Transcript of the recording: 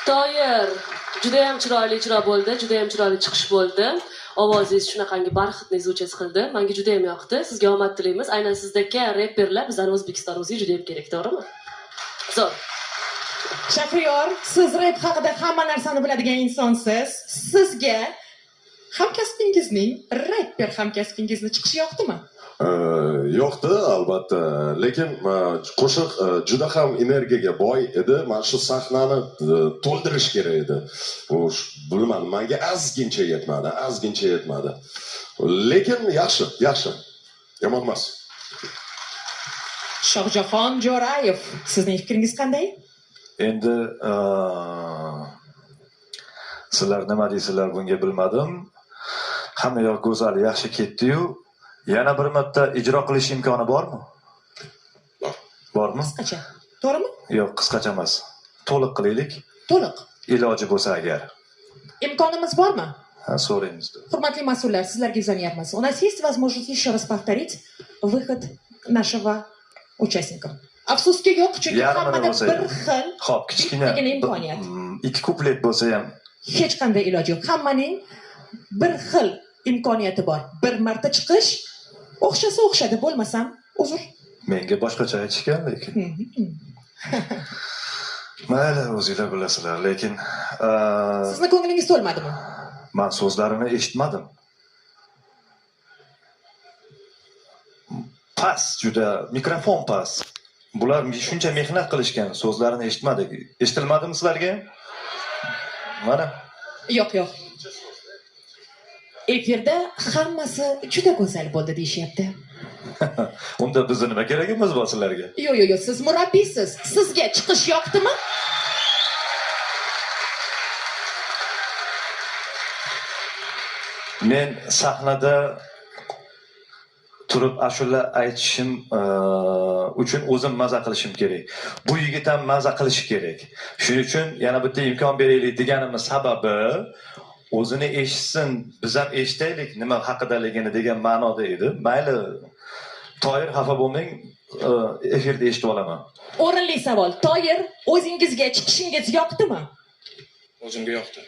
Toyir, juda ham chiroyli ijro bo'ldi, juda ham chiroyli chiqish bo'ldi. Ovozingiz shunaqangi barxitni zvuchas qildi. Menga juda ham yoqdi. Sizga omad tilaymiz. Aynan sizdagi reperlar bizning O'zbekistonimizga juda ham kerak, to'g'rimi? Zo'r. Shahriyor, siz rep haqida hamma narsani biladigan insonsiz. Sizga hamkasbingizning rapper hamkasbingizni chiqishi yoqdimi? Yo'qdi, albatta. Lekin qo'shiq juda ham energiyaga boy edi. Mana shu sahnani to'ldirish kerak edi. Bilmadim, menga ozgincha yetmadi. Lekin yaxshi. Yomon emas. Shohjahon Jo'rayev, sizning fikringiz qanday? Endi sizlar nima deysizlar bunga bilmadim. Hamma yoq go'zal, yaxshi ketdi-yu, yana bir marta ijro qilish imkoni bormi? Bormi? Qisqacha. To'g'rimi? Yo'q, qisqacha emas. To'liq qilaylik. To'liq. Iloji bo'lsa agar. Imkonimiz bormi? Ha, so'raymiz. Hurmatli mas'ullar, sizlarga звоняmiz. У нас есть возможность еще раз повторить выход нашего участника. Afsuski yo'q, chunki hammada bir xil. Xo'p, kichkina imkoniyat. Ikki kuplet bo'lsa ham Hech qanday iloji yo'q. Hammaning bir xil imkoniyati bor. Bir marta chiqish, o'xshasa o'xshadi, bo'lmasam uzr. menga boshqacha aytishgan lekin. Mayli, o'zinglar bilasizlar, lekin Sizni ko'nglingiz to'lmadimi? men so'zlarini eshitmadim. Pas, juda mikrofon pas. Bular shuncha mehnat qilishgan, so'zlarini eshitmadik. Eshitilmadimi sizlarga? Mana. Yo'q. Efirda hammasi juda go'zal bo'ldi deyishyapti. Unda bizni nima keragimiz bor sizlarga? Yo'q, siz murabbiysiz. Sizga chiqish yoqdimi? Men sahnada turib ashula aytishim uchun o'zim maza qilishim kerak. Bu yigit ham maza qilishi kerak. Shuning uchun yana bitta imkon beraylik deganimiz sababi o'zini eshitsin, biz ham eshitaylik nima haqidaligini degan ma'noda edi. Mayli, Toyir xafa bo'lmang, efirda eshitib olaman. O'rinli savol. Toyir, o'zingizga chiqishingiz yoqdimi? O'zimga yoqdi.